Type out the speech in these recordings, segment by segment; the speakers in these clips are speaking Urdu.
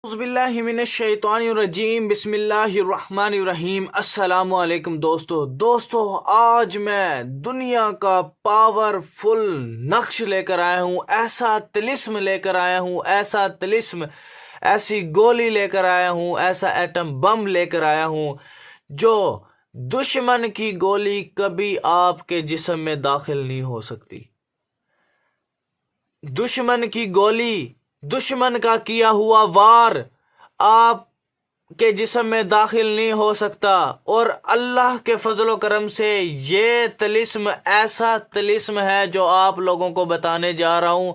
اعوذ باللہ من الشیطان الرجیم بسم اللہ الرحمن الرحیم۔ السلام علیکم دوستو آج میں دنیا کا پاورفل نقش لے کر آیا ہوں، ایسا طلسم لے کر آیا ہوں، ایسا طلسم، ایسی گولی لے کر آیا ہوں، ایسا ایٹم بم لے کر آیا ہوں جو دشمن کی گولی کبھی آپ کے جسم میں داخل نہیں ہو سکتی۔ دشمن کی گولی، دشمن کا کیا ہوا وار آپ کے جسم میں داخل نہیں ہو سکتا، اور اللہ کے فضل و کرم سے یہ طلسم ایسا طلسم ہے جو آپ لوگوں کو بتانے جا رہا ہوں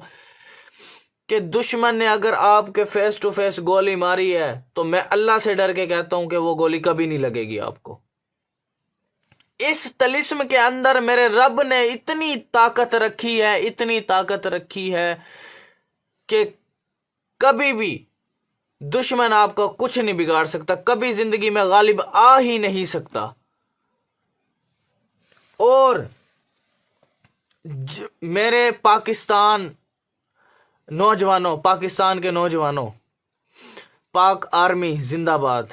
کہ دشمن نے اگر آپ کے فیس ٹو فیس گولی ماری ہے تو میں اللہ سے ڈر کے کہتا ہوں کہ وہ گولی کبھی نہیں لگے گی آپ کو۔ اس طلسم کے اندر میرے رب نے اتنی طاقت رکھی ہے، اتنی طاقت رکھی ہے کہ کبھی بھی دشمن آپ کا کچھ نہیں بگاڑ سکتا، کبھی زندگی میں غالب آ ہی نہیں سکتا۔ اور میرے پاکستان کے نوجوانوں، پاک آرمی زندہ باد،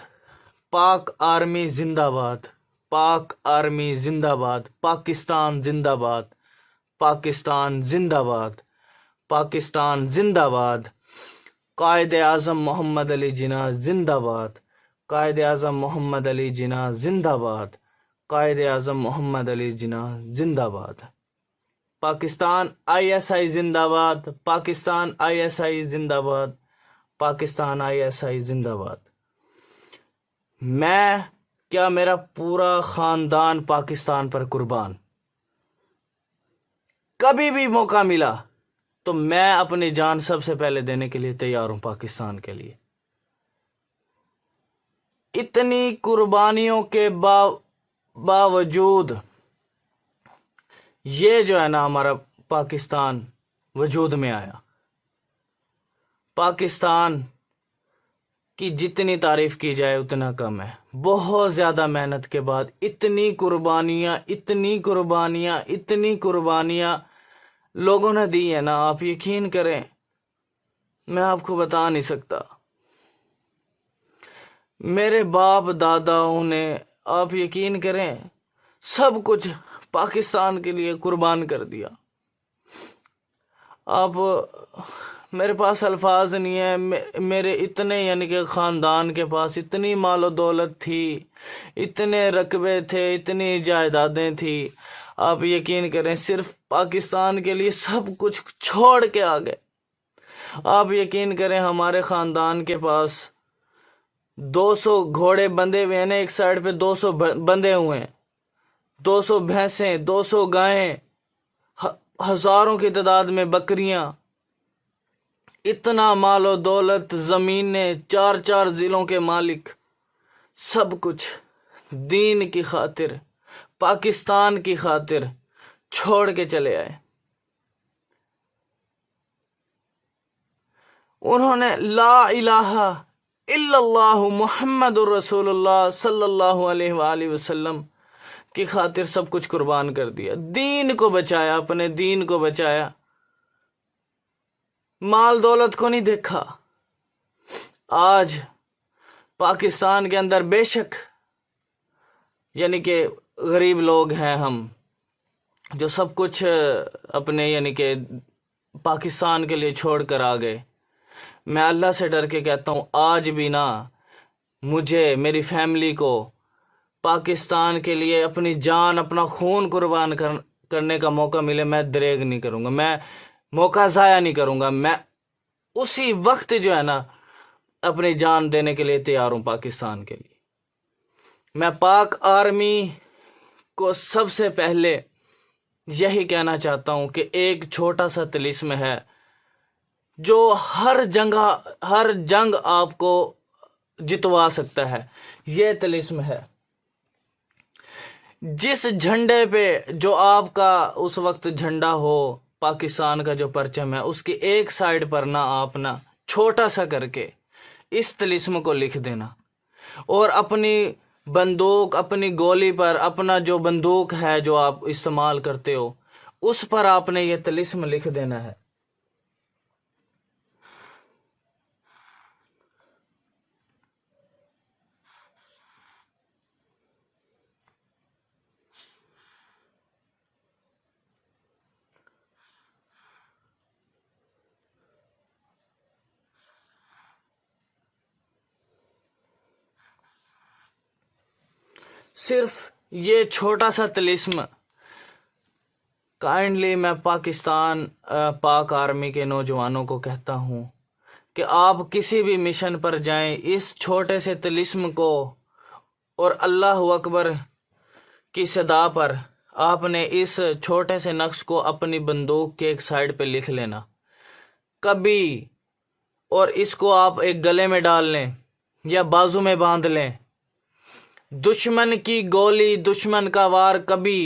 پاک آرمی زندہ باد، پاک آرمی زندہ باد، پاکستان زندہ باد، پاکستان زندہ باد، پاکستان زندہ باد، قائد اعظم محمد علی جناح زندہ باد، قائد اعظم محمد علی جناح زندہ باد، قائد اعظم محمد علی جناح زندہ باد، پاکستان آئی ایس آئی زندہ باد، پاکستان آئی ایس آئی زندہ باد، پاکستان آئی ایس آئی زندہ باد۔ میں کیا میرا پورا خاندان پاکستان پر قربان۔ کبھی بھی موقع ملا تو میں اپنی جان سب سے پہلے دینے کے لیے تیار ہوں پاکستان کے لیے۔ اتنی قربانیوں کے باوجود یہ جو ہے نا ہمارا پاکستان وجود میں آیا۔ پاکستان کی جتنی تعریف کی جائے اتنا کم ہے۔ بہت زیادہ محنت کے بعد اتنی قربانیاں، اتنی قربانیاں، اتنی قربانیاں لوگوں نے دی ہے نا، آپ یقین کریں میں آپ کو بتا نہیں سکتا۔ میرے باپ داداؤں نے، آپ یقین کریں، سب کچھ پاکستان کے لیے قربان کر دیا۔ آپ میرے پاس الفاظ نہیں ہے، میرے اتنے یعنی کہ خاندان کے پاس اتنی مال و دولت تھی، اتنے رقبے تھے، اتنی جائیدادیں تھی، آپ یقین کریں صرف پاکستان کے لیے سب کچھ چھوڑ کے آ گئے۔ آپ یقین کریں ہمارے خاندان کے پاس 200 گھوڑے بندھے ہوئے ہیں، ایک سائڈ پہ 200 بندھے ہوئے ہیں، 200 بھینسیں، 200 گائیں، ہزاروں کی تعداد میں بکریاں، اتنا مال و دولت، زمینیں، 4 ضلعوں کے مالک، سب کچھ دین کی خاطر، پاکستان کی خاطر چھوڑ کے چلے آئے۔ انہوں نے لا الہ الا اللہ محمد الرسول اللہ صلی اللہ علیہ وآلہ وسلم کی خاطر سب کچھ قربان کر دیا، دین کو بچایا، اپنے دین کو بچایا، مال دولت کو نہیں دیکھا۔ آج پاکستان کے اندر بے شک یعنی کہ غریب لوگ ہیں ہم، جو سب کچھ اپنے یعنی کہ پاکستان کے لیے چھوڑ کر آ گئے۔ میں اللہ سے ڈر کے کہتا ہوں آج بھی نہ مجھے، میری فیملی کو پاکستان کے لیے اپنی جان، اپنا خون قربان کرنے کا موقع ملے، میں دریغ نہیں کروں گا، میں موقع ضائع نہیں کروں گا۔ میں اسی وقت جو ہے نا اپنی جان دینے کے لیے تیار ہوں پاکستان کے لیے۔ میں پاک آرمی کو سب سے پہلے یہی کہنا چاہتا ہوں کہ ایک چھوٹا سا طلسم ہے جو ہر جنگ آپ کو جتوا سکتا ہے، یہ طلسم ہے۔ جس جھنڈے پہ جو آپ کا اس وقت جھنڈا ہو، پاکستان کا جو پرچم ہے، اس کی ایک سائڈ پر نہ آپ نہ چھوٹا سا کر کے اس طلسم کو لکھ دینا، اور اپنی بندوق، اپنی گولی پر، اپنا جو بندوق ہے جو آپ استعمال کرتے ہو، اس پر آپ نے یہ طلسم لکھ دینا ہے۔ صرف یہ چھوٹا سا طلسم کائنڈلی میں پاکستان پاک آرمی کے نوجوانوں کو کہتا ہوں کہ آپ کسی بھی مشن پر جائیں، اس چھوٹے سے طلسم کو اور اللہ اکبر کی صدا پر آپ نے اس چھوٹے سے نقش کو اپنی بندوق کے ایک سائڈ پہ لکھ لینا کبھی، اور اس کو آپ ایک گلے میں ڈال لیں یا بازو میں باندھ لیں۔ دشمن کی گولی، دشمن کا وار کبھی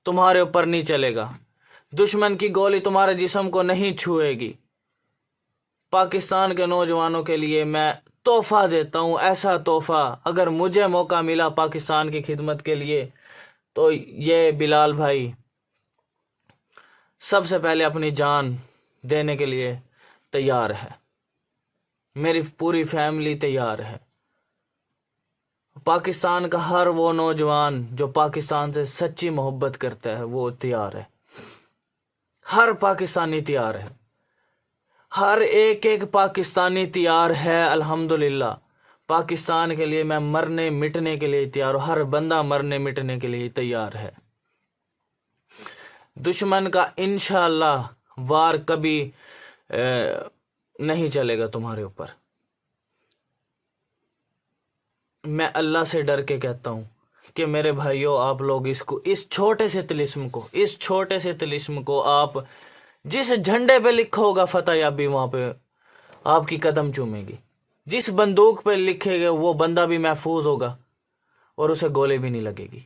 تمہارے اوپر نہیں چلے گا، دشمن کی گولی تمہارے جسم کو نہیں چھوئے گی۔ پاکستان کے نوجوانوں کے لیے میں تحفہ دیتا ہوں، ایسا تحفہ اگر مجھے موقع ملا پاکستان کی خدمت کے لیے تو یہ بلال بھائی سب سے پہلے اپنی جان دینے کے لیے تیار ہے، میری پوری فیملی تیار ہے۔ پاکستان کا ہر وہ نوجوان جو پاکستان سے سچی محبت کرتا ہے وہ تیار ہے، ہر پاکستانی تیار ہے، ہر ایک پاکستانی تیار ہے۔ الحمدللہ پاکستان کے لیے میں مرنے مٹنے کے لیے تیار ہوں، ہر بندہ مرنے مٹنے کے لیے تیار ہے۔ دشمن کا انشاءاللہ وار کبھی نہیں چلے گا تمہارے اوپر۔ میں اللہ سے ڈر کے کہتا ہوں کہ میرے بھائیوں، آپ لوگ اس چھوٹے سے طلسم کو آپ جس جھنڈے پہ لکھا ہوگا فتح یابی، وہاں پہ آپ کی قدم چومے گی، جس بندوق پہ لکھے گئے وہ بندہ بھی محفوظ ہوگا اور اسے گولے بھی نہیں لگے گی۔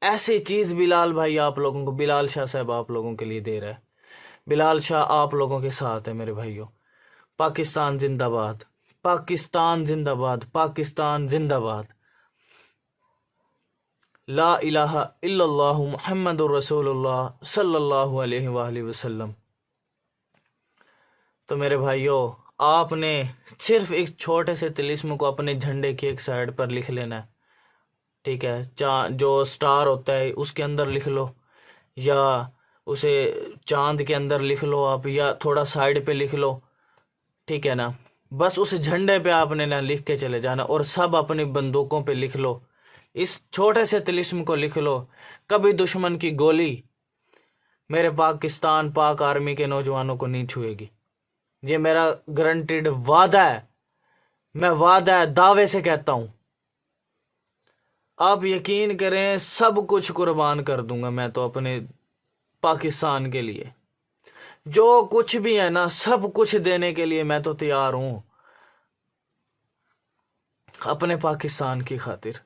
ایسی چیز بلال بھائی آپ لوگوں کو، بلال شاہ صاحب آپ لوگوں کے لیے دے رہا ہے۔ بلال شاہ آپ لوگوں کے ساتھ ہے میرے بھائیوں۔ پاکستان زندہ باد، پاکستان زندہ باد، پاکستان زندہ باد۔ لا الہ الا اللہ محمد الرسول اللہ صلی اللہ علیہ وآلہ وسلم۔ تو میرے بھائیوں، آپ نے صرف ایک چھوٹے سے طلسم کو اپنے جھنڈے کی ایک سائڈ پر لکھ لینا ہے، ٹھیک ہے؟ جو سٹار ہوتا ہے اس کے اندر لکھ لو، یا اسے چاند کے اندر لکھ لو آپ، یا تھوڑا سائڈ پہ لکھ لو، ٹھیک ہے نا؟ بس اس جھنڈے پہ آپ نے لکھ کے چلے جانا، اور سب اپنی بندوقوں پہ لکھ لو، اس چھوٹے سے طلسم کو لکھ لو، کبھی دشمن کی گولی میرے پاکستان پاک آرمی کے نوجوانوں کو نہیں چھوئے گی۔ یہ میرا گارنٹیڈ وعدہ ہے، میں وعدہ دعوے سے کہتا ہوں۔ آپ یقین کریں، سب کچھ قربان کر دوں گا میں تو اپنے پاکستان کے لیے، جو کچھ بھی ہے نا سب کچھ دینے کے لیے میں تو تیار ہوں، اپنے پاکستان کی خاطر،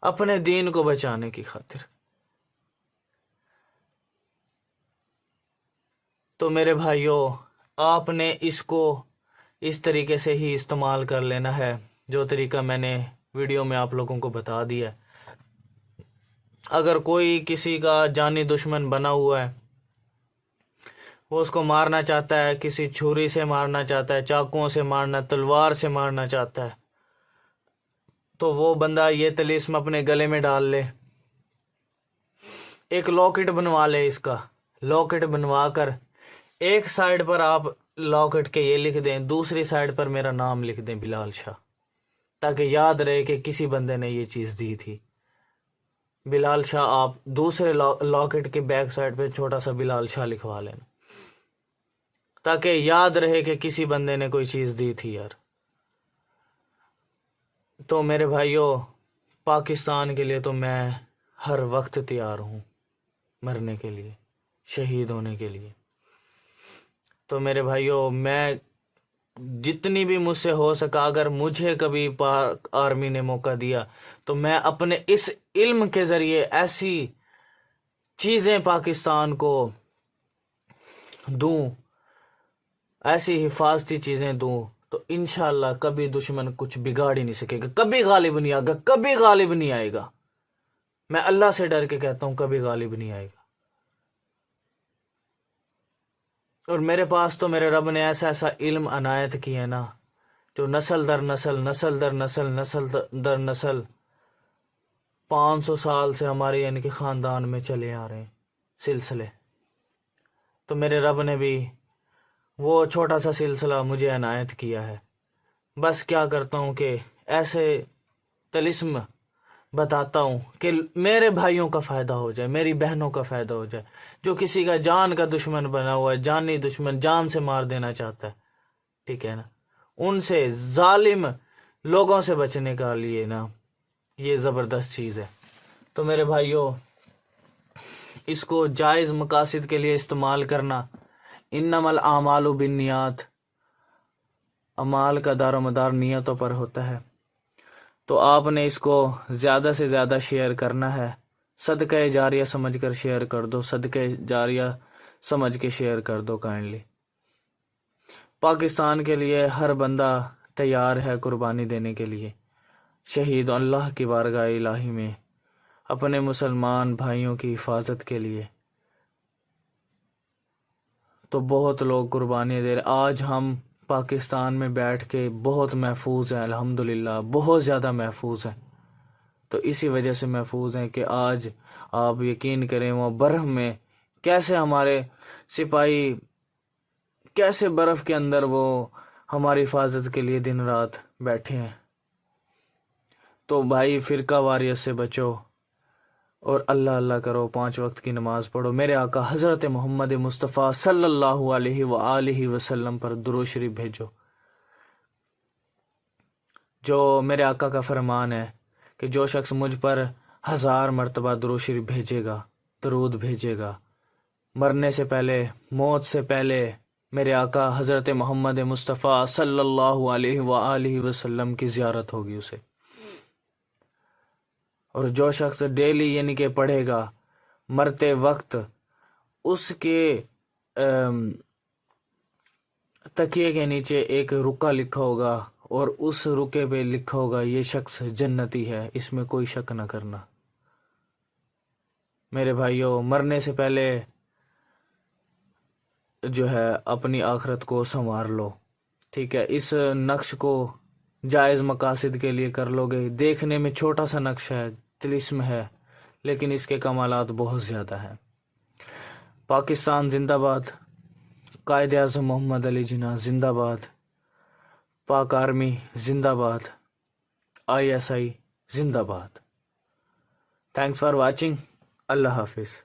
اپنے دین کو بچانے کی خاطر۔ تو میرے بھائیوں، آپ نے اس کو اس طریقے سے ہی استعمال کر لینا ہے جو طریقہ میں نے ویڈیو میں آپ لوگوں کو بتا دیا ہے۔ اگر کوئی کسی کا جانی دشمن بنا ہوا ہے، وہ اس کو مارنا چاہتا ہے، کسی چھری سے مارنا چاہتا ہے، چاقوؤں سے مارنا، تلوار سے مارنا چاہتا ہے، تو وہ بندہ یہ طلسم اپنے گلے میں ڈال لے، ایک لاکٹ بنوا لے، اس کا لاکٹ بنوا کر ایک سائڈ پر آپ لاکٹ کے یہ لکھ دیں، دوسری سائڈ پر میرا نام لکھ دیں بلال شاہ، تاکہ یاد رہے کہ کسی بندے نے یہ چیز دی تھی۔ بلال شاہ آپ دوسرے لاکٹ کے بیک سائڈ پہ چھوٹا سا بلال شاہ لکھوا لینا، تاکہ یاد رہے کہ کسی بندے نے کوئی چیز دی تھی یار۔ تو میرے بھائیوں، پاکستان کے لیے تو میں ہر وقت تیار ہوں، مرنے کے لیے، شہید ہونے کے لیے۔ تو میرے بھائیوں، میں جتنی بھی مجھ سے ہو سکا، اگر مجھے کبھی پاک آرمی نے موقع دیا تو میں اپنے اس علم کے ذریعے ایسی چیزیں پاکستان کو دوں، ایسی حفاظتی چیزیں دوں، تو انشاءاللہ کبھی دشمن کچھ بگاڑ ہی نہیں سکے گا، کبھی غالب نہیں آئے گا، کبھی غالب نہیں آئے گا۔ میں اللہ سے ڈر کے کہتا ہوں کبھی غالب نہیں آئے گا۔ اور میرے پاس تو میرے رب نے ایسا علم عنایت کی ہے نا، جو نسل در نسل، نسل در نسل، نسل در نسل 500 سال سے ہمارے یعنی کہ خاندان میں چلے آ رہے ہیں سلسلے۔ تو میرے رب نے بھی وہ چھوٹا سا سلسلہ مجھے عنایت کیا ہے۔ بس کیا کرتا ہوں کہ ایسے طلسم بتاتا ہوں کہ میرے بھائیوں کا فائدہ ہو جائے، میری بہنوں کا فائدہ ہو جائے، جو کسی کا جان کا دشمن بنا ہوا ہے، جانی دشمن، جان سے مار دینا چاہتا ہے، ٹھیک ہے نا، ان سے، ظالم لوگوں سے بچنے کا لیے نا یہ زبردست چیز ہے۔ تو میرے بھائیوں، اس کو جائز مقاصد کے لیے استعمال کرنا، انما الاعمال بالنیات، اعمال کا دار و مدار نیتوں پر ہوتا ہے۔ تو آپ نے اس کو زیادہ سے زیادہ شیئر کرنا ہے، صدقہ جاریہ سمجھ کر شیئر کر دو، صدقہ جاریہ سمجھ کے شیئر کر دو کائنڈلی۔ پاکستان کے لیے ہر بندہ تیار ہے قربانی دینے کے لیے، شہید اللہ کی بارگاہ الہی میں اپنے مسلمان بھائیوں کی حفاظت کے لیے۔ تو بہت لوگ قربانی دے رہے، آج ہم پاکستان میں بیٹھ کے بہت محفوظ ہیں، الحمدللہ بہت زیادہ محفوظ ہیں۔ تو اسی وجہ سے محفوظ ہیں کہ آج آپ یقین کریں، وہ برف میں کیسے ہمارے سپاہی، کیسے برف کے اندر وہ ہماری حفاظت کے لیے دن رات بیٹھے ہیں۔ تو بھائی، فرقہ واریت سے بچو اور اللہ اللہ کرو، 5 وقت کی نماز پڑھو، میرے آقا حضرت محمد مصطفیٰ صلی اللہ علیہ وآلہ وسلم پر درود شریف بھیجو۔ جو میرے آقا کا فرمان ہے کہ جو شخص مجھ پر 1000 مرتبہ درود شریف بھیجے گا، درود بھیجے گا، مرنے سے پہلے، موت سے پہلے میرے آقا حضرت محمد مصطفیٰ صلی اللہ علیہ وآلہ وسلم کی زیارت ہوگی اسے۔ اور جو شخص ڈیلی یعنی کہ پڑھے گا، مرتے وقت اس کے تکیے کے نیچے ایک رکا لکھا ہوگا، اور اس رکے پہ لکھا ہوگا یہ شخص جنتی ہے، اس میں کوئی شک نہ کرنا۔ میرے بھائیوں، مرنے سے پہلے جو ہے اپنی آخرت کو سنوار لو، ٹھیک ہے؟ اس نقش کو جائز مقاصد کے لیے کر لو گے، دیکھنے میں چھوٹا سا نقش ہے، طلسم ہے، لیکن اس کے کمالات بہت زیادہ ہیں۔ پاکستان زندہ باد، قائد اعظم محمد علی جناح زندہ باد، پاک آرمی زندہ باد، ISI زندہ باد۔ تھینکس فار واچنگ، اللہ حافظ۔